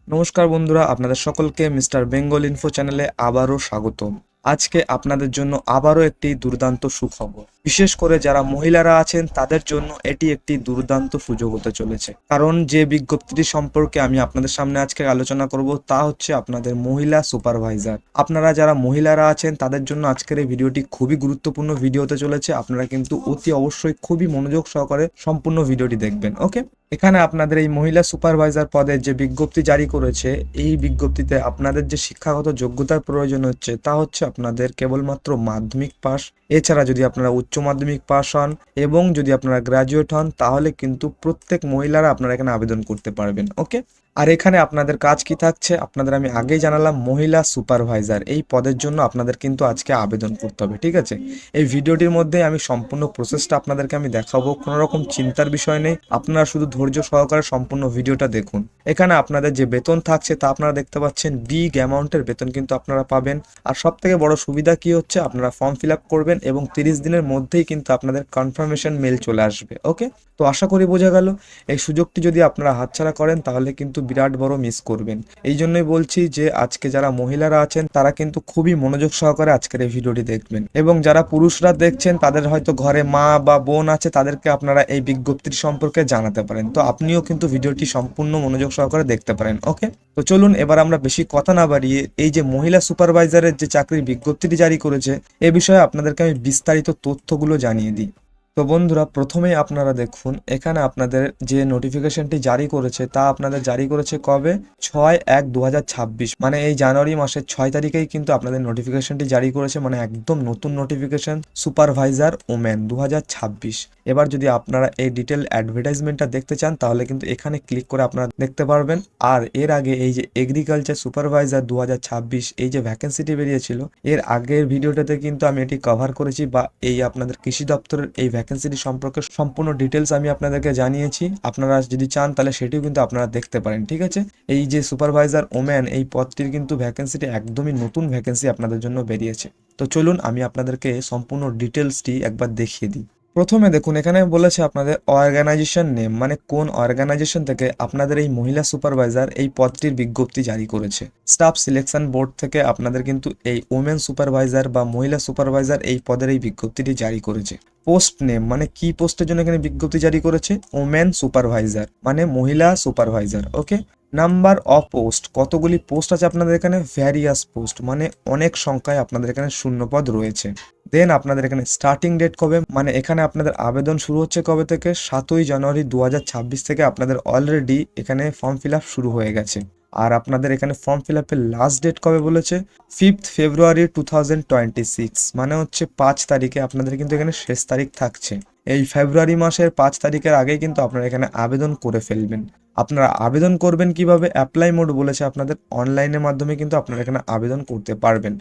নমস্কার বন্ধুরা, আপনাদের সকলকে মিস্টার বেঙ্গল ইনফো চ্যানেলে আবারও স্বাগতম। আজকে আপনাদের জন্য আবারও একটি দুর্দান্ত সুখবর। বিশেষ করে যারা মহিলারা আছেন তাদের জন্য এটি একটি দুর্দান্ত সুযোগ হতে চলেছে। কারণ যে বিজ্ঞপ্তিটি সম্পর্কে আমি আপনাদের সামনে আজকে আলোচনা করব তা হচ্ছে আপনাদের মহিলা সুপারভাইজার। আপনারা যারা মহিলারা আছেন তাদের জন্য আজকের এই ভিডিওটি খুবই গুরুত্বপূর্ণ ভিডিও হতে চলেছে। আপনারা কিন্তু অতি অবশ্যই খুবই মনোযোগ সহকারে সম্পূর্ণ ভিডিওটি দেখবেন। ওকে, এখানে আপনাদের এই মহিলা সুপারভাইজার পদের যে বিজ্ঞপ্তি জারি করেছে, এই বিজ্ঞপ্তিতে আপনাদের যে শিক্ষাগত যোগ্যতার প্রয়োজন হচ্ছে তা হচ্ছে আপনাদের কেবলমাত্র মাধ্যমিক পাস। এছাড়া যদি আপনারা উচ্চ মাধ্যমিক পাস হন এবং যদি আপনারা গ্রাজুয়েট হন তাহলে কিন্তু প্রত্যেক মহিলারা আপনারা এখানে আবেদন করতে পারবেন। ওকে, আর এখানে আপনাদের কাজ কি থাকছে আপনাদের আমি আগেই জানালাম, মহিলা সুপারভাইজার এই পদের জন্য আপনাদের কিন্তু আজকে আবেদন করতে হবে। ঠিক আছে, এই ভিডিওটির মধ্যে আমি সম্পূর্ণ প্রসেসটা আপনাদেরকে আমি দেখাবো, কোনো রকম চিন্তার বিষয় নেই। আপনারা শুধু ধৈর্য সহকারে সম্পূর্ণ ভিডিওটা দেখুন। এখানে আপনাদের যে বেতন থাকছে তা আপনারা দেখতে পাচ্ছেন, বিগ অ্যামাউন্টের বেতন কিন্তু আপনারা পাবেন। আর সব থেকে বড় সুবিধা কি হচ্ছে, আপনারা ফর্ম ফিল আপ করবেন এবং 30 দিনের মধ্যেই কিন্তু আপনাদের কনফার্মেশন মেল চলে আসবে। ওকে, তো আশা করি বোঝা গেল। এই সুযোগটি যদি আপনারা হাতছাড়া করেন তাহলে কিন্তু বিরাট বড় মিস করবেন। এই জন্যই বলছি যে আজকে যারা মহিলারা আছেন তারা কিন্তু খুবই মনোযোগ সহকারে আজকের এই ভিডিওটি দেখবেন, এবং যারা পুরুষরা দেখছেন তাদের হয়তো ঘরে মা বা বোন আছে, তাদেরকে আপনারা এই বিজ্ঞপ্তির সম্পর্কে জানাতে পারেন। তো আপনিও কিন্তু ভিডিওটি সম্পূর্ণ মনোযোগ সহকারে দেখতে পারেন। ওকে, তো চলুন এবার আমরা বেশি কথা না বাড়িয়ে এই যে মহিলা সুপারভাইজারের যে চাকরির বিজ্ঞপ্তিটি জারি করেছে এ বিষয়ে আপনাদেরকে আমি বিস্তারিত তথ্যগুলো জানিয়ে দিই। তো বন্ধুরা, প্রথমেই আপনারা দেখুন এখানে আপনাদের যে নোটিফিকেশনটি জারি করেছে তা আপনাদের জারি করেছে কবে, 6/1/2026, মানে এই জানুয়ারি মাসের 6 তারিখেই কিন্তু আপনাদের নোটিফিকেশনটি জারি করেছে, মানে একদম নতুন নোটিফিকেশন, সুপারভাইজার ওমেন 2026। এবার যদি আপনারা এই ডিটেল অ্যাডভার্টাইজমেন্টটা দেখতে চান তাহলে কিন্তু এখানে ক্লিক করে আপনারা দেখতে পারবেন। আর এর আগে এই যে এগ্রিকালচার সুপারভাইজার 2026 এই যে ভ্যাকেন্সিটি বেরিয়েছিল, এর আগের ভিডিওটাতে কিন্তু আমি এটি কভার করেছি, বা এই আপনাদের কৃষি দপ্তরের এই ভ্যাকেন্সিটি সম্পর্কে সম্পূর্ণ ডিটেলস আমি আপনাদেরকে জানিয়েছি। আপনারা যদি চান তাহলে সেটিও কিন্তু আপনারা দেখতে পারেন। ঠিক আছে, এই যে সুপারভাইজার ওম্যান এই পদটির কিন্তু ভ্যাকেন্সিটি একদমই নতুন ভ্যাকেন্সি আপনাদের জন্য বেরিয়েছে। তো চলুন আমি আপনাদেরকে সম্পূর্ণ ডিটেলসটি একবার দেখিয়ে দিই। প্রথমে দেখুন এখানে বলেছে আপনাদের অর্গানাইজেশন নেম, মানে কোন অর্গানাইজেশন থেকে আপনাদের এই মহিলা সুপারভাইজার এই পদটির বিজ্ঞপ্তি জারি করেছে। স্টাফ সিলেকশন বোর্ড থেকে আপনাদের কিন্তু এই ওমেন সুপারভাইজার বা মহিলা সুপারভাইজার এই পদের এই বিজ্ঞপ্তিটি জারি করেছে। পোস্ট নেম, মানে কি পোস্টের জন্য এখানে বিজ্ঞপ্তি জারি করেছে, ওমেন সুপারভাইজার মানে মহিলা supervisor. Okay, number of post, কতগুলি পোস্ট আছে আপনাদের এখানে, ভ্যারিয়াস পোস্ট মানে অনেক সংখ্যায় আপনাদের এখানে শূন্যপদ রয়েছে। দেন আপনাদের এখানে স্টার্টিং ডেট কবে, মানে এখানে আপনাদের আবেদন শুরু হচ্ছে কবে থেকে, 7ই জানুয়ারি 2026 থেকে আপনাদের অলরেডি এখানে ফর্ম ফিল আপ শুরু হয়ে গেছে। আর আপনাদের এখানে ফর্ম ফিল আপের লাস্ট ডেট কবে বলেছে, 5 ফেব্রুয়ারি 2026, মানে হচ্ছে 5 তারিখে আপনাদের কিন্তু এখানে শেষ তারিখ থাকছে। এই ফেব্রুয়ারি মাসের 5 তারিখের আগেই কিন্তু আপনারা এখানে আবেদন করে ফেলবেন। আপনারা আবেদন করবেন কিভাবে, অ্যাপ্লাই মোড বলেছে আপনাদের, অনলাইনের মাধ্যমে কিন্তু আপনারা এখানে আবেদন করতে পারবেন।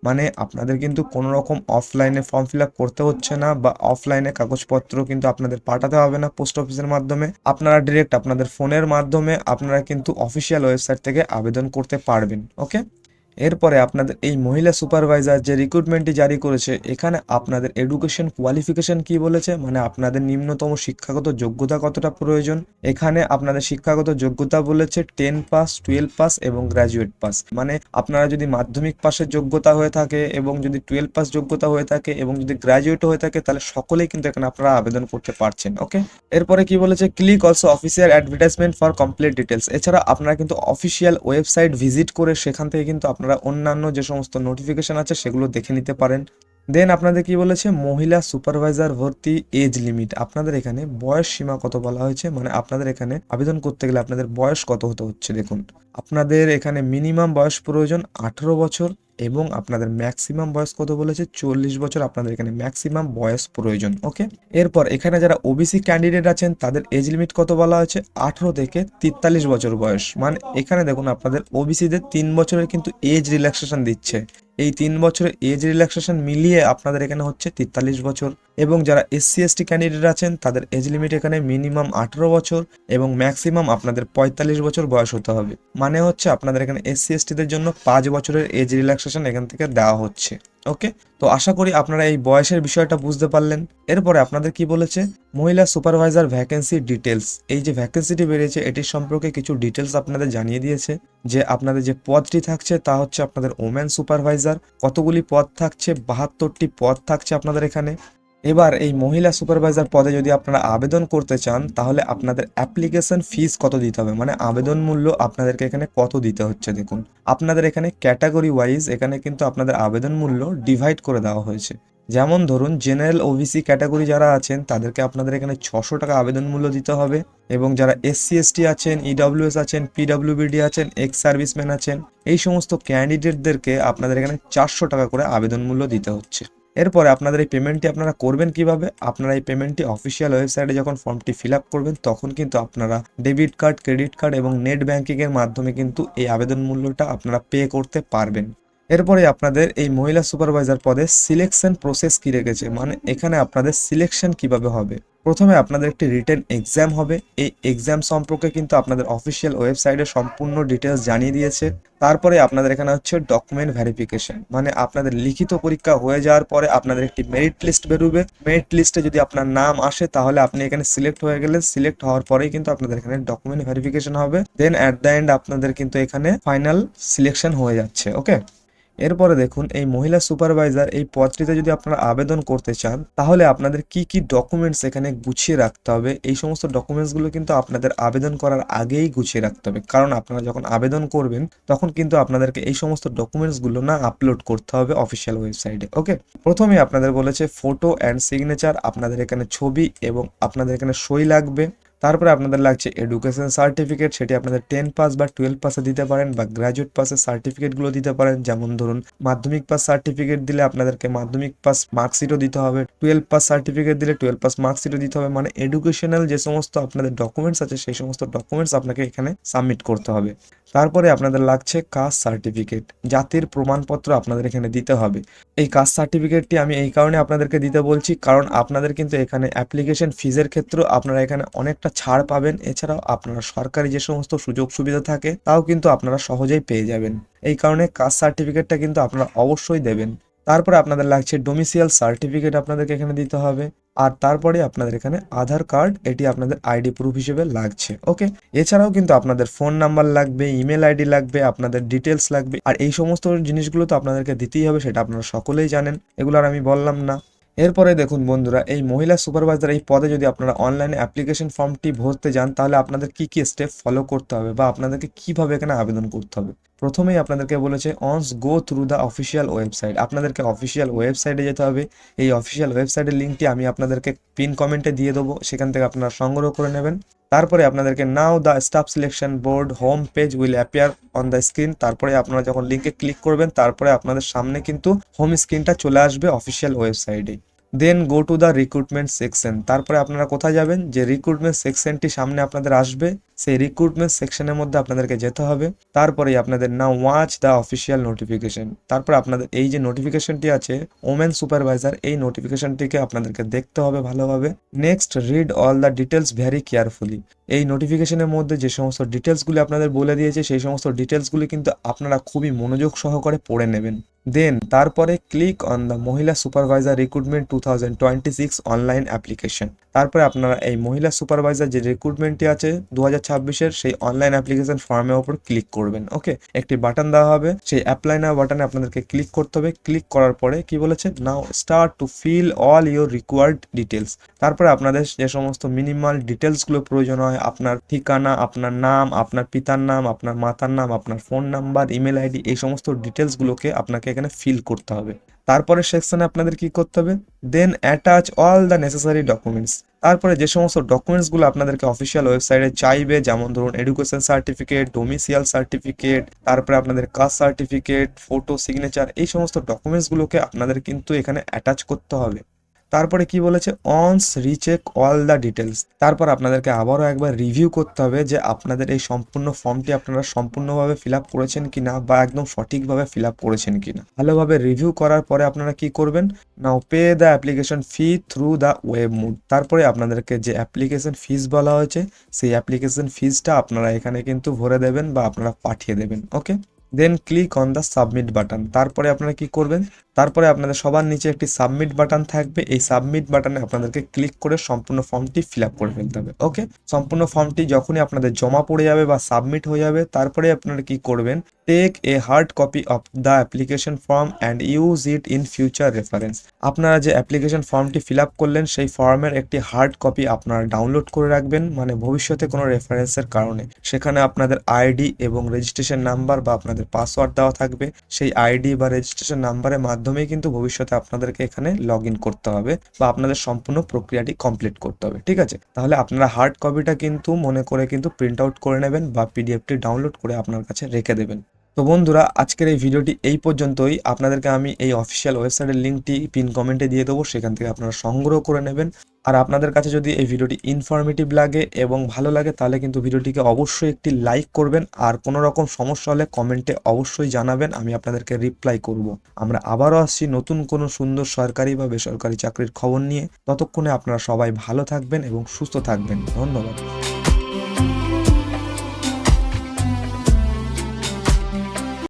মানে আপনাদের কিন্তু কোনো রকম অফলাইনে ফর্ম ফিল আপ করতে হচ্ছে না, বা অফলাইনে কাগজপত্র কিন্তু আপনাদের পাঠাতে হবে না পোস্ট অফিসের মাধ্যমে। আপনারা ডিরেক্ট আপনাদের ফোনের মাধ্যমে আপনারা কিন্তু অফিসিয়াল ওয়েবসাইট থেকে আবেদন করতে পারবেন। ওকে, এরপরে আপনাদের এই মহিলা সুপারভাইজার যে রিক্রুটমেন্টটি জারি করেছে এখানে আপনাদের এডুকেশন কোয়ালিফিকেশন কি বলেছে, মানে আপনাদের নিম্নতম শিক্ষাগত যোগ্যতা কতটা প্রয়োজন। এখানে আপনাদের শিক্ষাগত যোগ্যতা বলেছে 10 পাস, 12 পাস এবং গ্র্যাজুয়েট পাস, মানে আপনারা যদি মাধ্যমিক পাসের যোগ্যতা হয়ে থাকে এবং যদি 12 পাস যোগ্যতা হয়ে থাকে এবং যদি গ্র্যাজুয়েট হয়ে থাকে তাহলে সকলেই কিন্তু এখানে আপনারা আবেদন করতে পারছেন। ওকে, এরপরে কি বলেছে, click also official advertisement for complete details, এছাড়া আপনারা কিন্তু অফিসিয়াল ওয়েবসাইট ভিজিট করে সেখান থেকে কিন্তু আপনারা অন্যান্য যে সমস্ত নোটিফিকেশন আছে সেগুলো দেখে নিতে পারেন। দেন আপনাদের কি বলেছে, মহিলা সুপারভাইজার ভর্তি এজ লিমিট, আপনাদের এখানে বয়স সীমা কত বলা হয়েছে, মানে আপনাদের এখানে আবেদন করতে গেলে আপনাদের বয়স কত হতে হচ্ছে। দেখুন আপনাদের এখানে মিনিমাম বয়স প্রয়োজন 18 বছর, এবং আপনাদের ম্যাক্সিমাম বয়স কত বলেছে, 40 বছর আপনাদের এখানে ম্যাক্সিমাম বয়স প্রয়োজন। ওকে, এরপর এখানে যারা ওবিসি ক্যান্ডিডেট আছেন তাদের এজ লিমিট কত বলা হয়েছে, 18 থেকে 43 বছর বয়স, মানে এখানে দেখুন আপনাদের ওবিসিদের 3 বছরের কিন্তু এজ রিল্যাক্সেশন দিচ্ছে। এই 3 বছরের এজ রিল্যাক্সেশন মিলিয়ে আপনাদের এখানে হচ্ছে 43 বছর। এবং যারা এসসি এসটি ক্যান্ডিডেট আছেন তাদের এজ লিমিট এখানে মিনিমাম 18 বছর এবং ম্যাক্সিমাম আপনাদের 45 বছর বয়স হতে হবে। মানে হচ্ছে আপনাদের এখানে এসসি এসটিদের জন্য 5 বছরের এজ রিল্যাক্সেশন এখান থেকে দেওয়া হচ্ছে। ওকে, তো আশা করি আপনারা এই বয়সের বিষয়টা বুঝতে পারলেন। এরপরে আপনাদের কি বলেছে, মহিলা সুপারভাইজার ভ্যাকেন্সি ডিটেলস। এই যে ভ্যাকেন্সিটি বেরিয়েছে এটির সম্পর্কে কিছু ডিটেলস আপনাদের জানিয়ে দিয়েছে, যে আপনাদের যে পদটি থাকছে তা হচ্ছে আপনাদের ওমেন সুপারভাইজার। কতগুলি পদ থাকছে, 72টি পদ থাকছে আপনাদের এখানে। এবার এই মহিলা সুপারভাইজার পদে যদি আপনারা আবেদন করতে চান তাহলে আপনাদের অ্যাপ্লিকেশন ফিস কত দিতে হবে, মানে আবেদন মূল্য আপনাদেরকে এখানে কত দিতে হচ্ছে। দেখুন আপনাদের এখানে ক্যাটাগরি ওয়াইজ এখানে কিন্তু আপনাদের আবেদন মূল্য ডিভাইড করে দেওয়া হয়েছে। যেমন ধরুন জেনারেল ওবিসি ক্যাটাগরি যারা আছেন তাদেরকে আপনাদের এখানে 600 টাকা আবেদন মূল্য দিতে হবে, এবং যারা এসসি এসটি আছেন, ইডব্লিউএস আছেন, পিডব্লিউবিডি আছেন, এক্স সার্ভিসম্যান আছেন, এই সমস্ত ক্যান্ডিডেটদেরকে আপনাদের এখানে 400 টাকা করে আবেদন মূল্য দিতে হচ্ছে। এরপরে আপনাদের এই পেমেন্টটি আপনারা করবেন কিভাবে, আপনারা এই পেমেন্টটি অফিসিয়াল ওয়েবসাইটে যখন ফর্মটি ফিল আপ করবেন তখন কিন্তু আপনারা ডেবিট কার্ড, ক্রেডিট কার্ড এবং নেট ব্যাংকিংয়ের মাধ্যমে কিন্তু এই আবেদন মূল্যটা আপনারা পে করতে পারবেন। এরপরে আপনাদের এই মহিলা সুপারভাইজার পদে সিলেকশন প্রসেস কি রেখেছে, মানে এখানে আপনাদের সিলেকশন কিভাবে হবে। প্রথমে আপনাদের একটি রিটেন এক্সাম হবে। এই এক্সাম সম্পর্কে কিন্তু আপনাদের অফিসিয়াল ওয়েবসাইটে সম্পূর্ণ ডিটেলস জানিয়ে দিয়েছে। তারপরে আপনাদের এখানে হচ্ছে ডকুমেন্ট ভেরিফিকেশন, মানে আপনাদের লিখিত পরীক্ষা হয়ে যাওয়ার পরে আপনাদের একটি মেরিট লিস্ট বেরোবে। মেরিট লিস্টে যদি আপনার নাম আসে তাহলে আপনি এখানে সিলেক্ট হয়ে গেলে, সিলেক্ট হওয়ার পরেই কিন্তু আপনাদের এখানে ডকুমেন্ট ভেরিফিকেশন হবে। দেন অ্যাট দ্য এন্ড আপনাদের কিন্তু এখানে ফাইনাল সিলেকশন হয়ে যাচ্ছে। ওকে, এরপরে দেখুন এই মহিলা সুপারভাইজার এই পদটিতে যদি আপনারা আবেদন করতে চান তাহলে আপনাদের কি কি ডকুমেন্টস এখানে গুছিয়ে রাখতে হবে। এই সমস্ত ডকুমেন্টসগুলো কিন্তু আপনাদের আবেদন করার আগেই গুছিয়ে রাখতে হবে, কারণ আপনারা যখন আবেদন করবেন তখন কিন্তু আপনাদেরকে এই সমস্ত ডকুমেন্টসগুলো না আপলোড করতে হবে অফিসিয়াল ওয়েবসাইটে। ওকে, প্রথমে আপনাদের বলেছে ফটো অ্যান্ড সিগনেচার, আপনাদের এখানে ছবি এবং আপনাদের এখানে সই লাগবে। তারপরে আপনাদের লাগছে এডুকেশন সার্টিফিকেট, সেটি আপনাদের 10 পাস বা 12 পাসে দিতে পারেন বা গ্র্যাজুয়েট পাসের সার্টিফিকেটগুলো দিতে পারেন। যেমন ধরুন মাধ্যমিক পাস সার্টিফিকেট দিলে আপনাদেরকে মাধ্যমিক পাস মার্কশিটও দিতে হবে, 12 পাস সার্টিফিকেট দিলে 12 পাস মার্কশিটও দিতে হবে। মানে এডুকেশনাল যে সমস্ত আপনাদের ডকুমেন্টস আছে সেই সমস্ত ডকুমেন্টস আপনাকে এখানে সাবমিট করতে হবে। তারপরে আপনাদের লাগছে কাস্ট সার্টিফিকেট, জাতির প্রমাণপত্র আপনাদের এখানে দিতে হবে। এই কাস্ট সার্টিফিকেটটি আমি এই কারণে আপনাদেরকে দিতে বলছি, কারণ আপনাদের কিন্তু এখানে অ্যাপ্লিকেশন ফিজের ক্ষেত্রেও আপনারা এখানে অনেকটা ছাড় পাবেন। এছাড়াও আপনারা সরকারি যে সমস্ত সুযোগ সুবিধা থাকে তাও কিন্তু আপনারা সহজেই পেয়ে যাবেন। এই কারণে কাস্ট সার্টিফিকেটটা কিন্তু আপনারা অবশ্যই দেবেন। তারপরে আপনাদের লাগছে ডোমিসিয়াল সার্টিফিকেট, আপনাদেরকে এখানে দিতে হবে। আর তারপরে আপনাদের এখানে আধার কার্ড, এটি আপনাদের আইডি প্রুফ হিসেবে লাগছে। ওকে, এছাড়াও কিন্তু আপনাদের ফোন নাম্বার লাগবে, ইমেল আইডি লাগবে, আপনাদের ডিটেলস লাগবে। আর এই সমস্ত জিনিসগুলো তো আপনাদেরকে দিতেই হবে, সেটা আপনারা সকলেই জানেন, এগুলো আর আমি বললাম না। এরপরে দেখুন বন্ধুরা, এই মহিলা সুপারভাইজার এই পদে যদি আপনারা অনলাইনে অ্যাপ্লিকেশন ফর্মটি ভরতে যান তাহলে আপনাদের কি কি স্টেপ ফলো করতে হবে বা আপনাদেরকে কিভাবে এখানে আবেদন করতে হবে। প্রথমেই আপনাদেরকে বলেছে once go through the official website, আপনাদেরকে অফিসিয়াল ওয়েবসাইটে যেতে হবে। এই অফিসিয়াল ওয়েবসাইটের লিঙ্কটি আমি আপনাদেরকে পিন কমেন্টে দিয়ে দেবো, সেখান থেকে আপনারা সংগ্রহ করে নেবেন। তারপরে আপনাদেরকে now the staff selection board home page will appear on the screen, তারপরে আপনারা যখন লিঙ্কে ক্লিক করবেন তারপরে আপনাদের সামনে কিন্তু হোম স্ক্রিনটা চলে আসবে অফিসিয়াল ওয়েবসাইটে। Then go to the recruitment section, তারপরে আপনারা কোথায় যাবেন, যে রিক্রুটমেন্ট সেকশনটি সামনে আপনাদের আসবে সেই রিক্রুটমেন্ট সেকশনের মধ্যে আপনাদেরকে যেতে হবে। তারপরেই আপনাদের নাও ওয়াচ দ্য অফিসিয়াল নোটিফিকেশন, তারপরে আপনাদের এই যে নোটিফিকেশনটি আছে ওমেন সুপারভাইজার, এই নোটিফিকেশনটিকে আপনাদেরকে দেখতে হবে ভালোভাবে। Next read all the details very carefully, এই নোটিফিকেশনের মধ্যে যে সমস্ত ডিটেলসগুলি আপনাদের বলে দিয়েছে সেই সমস্ত ডিটেলসগুলি কিন্তু আপনারা খুবই মনোযোগ সহকারে পড়ে নেবেন। দেন তারপরে ক্লিক অন দ্য মহিলা সুপারভাইজার রিক্রুটমেন্ট 2026 অনলাইন অ্যাপ্লিকেশন, তারপরে আপনারা এই মহিলা সুপারভাইজার যে রিক্রুটমেন্টটি আছে 2026-এর সেই অনলাইন অ্যাপ্লিকেশন ফর্মের উপর ক্লিক করবেন। ওকে, একটি বাটন দেওয়া হবে, সেই অ্যাপ্লাই নাও বাটনে আপনাদেরকে ক্লিক করতে হবে। ক্লিক করার পরে কি বলেছে, now start to fill all your required details, তারপরে আপনাদের যে সমস্ত মিনিমাল ডিটেলসগুলো প্রয়োজন হয়, আপনার ঠিকানা, আপনার নাম, আপনার পিতার নাম, আপনার মাতার নাম, আপনার ফোন নাম্বার, ইমেল আইডি, এই সমস্ত ডিটেলসগুলোকে আপনাকে এখানে ফিল করতে হবে। তারপরে সেকশনে আপনাদের কি করতে হবে, then attach all the necessary documents, তারপরে যে সমস্ত ডকুমেন্টসগুলো আপনাদেরকে অফিসিয়াল ওয়েবসাইটে চাইবে, যেমন ধরুন এডুকেশন সার্টিফিকেট, ডোমিসিয়াল সার্টিফিকেট, তারপরে আপনাদের কাস্ট সার্টিফিকেট, ফটো, সিগনেচার, এই সমস্ত ডকুমেন্টসগুলোকে আপনাদের কিন্তু এখানে অ্যাটাচ করতে হবে। তারপরে কি বলেছে, once recheck all the details. তারপর আপনাদেরকে আবারও একবার রিভিউ করতে হবে যে আপনাদের এই সম্পূর্ণ ফর্মটি আপনারা সম্পূর্ণভাবে ফিল আপ করেছেন কিনা বা একদম সঠিকভাবে ফিল আপ করেছেন কিনা। ভালোভাবে রিভিউ করার পরে আপনারা কি করবেন, নাও pay the application fee through the web mode. তারপরে আপনাদেরকে যে অ্যাপ্লিকেশন ফিস বলা হয়েছে সেই অ্যাপ্লিকেশন ফিসটা আপনারা এখানে কিন্তু ভরে দেবেন বা আপনারা পাঠিয়ে দেবেন। Okay, then click on the submit button. তারপরে আপনারা কি করবেন, তারপরে আপনাদের সবার নিচে একটি সাবমিট বাটন থাকবে, এই সাবমিট বাটনে আপনাদেরকে ক্লিক করে সম্পূর্ণ ফর্মটি ফিল আপ করে ফেলতে হবে। ওকে, সম্পূর্ণ ফর্মটি যখনই আপনাদের জমা পড়ে যাবে বা সাবমিট হয়ে যাবে, তারপরে আপনারা কি করবেন, take a hard copy of the application form and use it in future reference. আপনারা যে অ্যাপ্লিকেশন ফর্মটি ফিল আপ করলেন সেই ফর্মের একটি হার্ড কপি আপনারা ডাউনলোড করে রাখবেন, মানে ভবিষ্যতে কোনো রেফারেন্সের কারণে। সেখানে আপনাদের আইডি এবং রেজিস্ট্রেশন নাম্বার বা আপনাদের পাসওয়ার্ড দেওয়া থাকবে, সেই আইডি বা রেজিস্ট্রেশন নাম্বারের মাধ্যমেই কিন্তু ভবিষ্যতে আপনাদেরকে এখানে লগ ইন করতে হবে বা আপনাদের সম্পূর্ণ প্রক্রিয়াটি কমপ্লিট করতে হবে। ঠিক আছে, তাহলে আপনারা হার্ড কপিটা কিন্তু মনে করে কিন্তু প্রিন্ট আউট করে নেবেন বা পিডিএফটি ডাউনলোড করে আপনার কাছে রেখে দেবেন। তো বন্ধুরা, আজকের এই ভিডিওটি এই পর্যন্তই। আপনাদেরকে আমি এই অফিসিয়াল ওয়েবসাইটের লিঙ্কটি পিন কমেন্টে দিয়ে দেবো, সেখান থেকে আপনারা সংগ্রহ করে নেবেন। আর আপনাদের কাছে যদি এই ভিডিওটি ইনফরমেটিভ লাগে এবং ভালো লাগে তাহলে কিন্তু ভিডিওটিকে অবশ্যই একটি লাইক করবেন, আর কোনো রকম সমস্যা হলে কমেন্টে অবশ্যই জানাবেন, আমি আপনাদেরকে রিপ্লাই করব। আমরা আবারও আসছি নতুন কোনো সুন্দর সরকারি বা বেসরকারি চাকরির খবর নিয়ে। ততক্ষণে আপনারা সবাই ভালো থাকবেন এবং সুস্থ থাকবেন। ধন্যবাদ।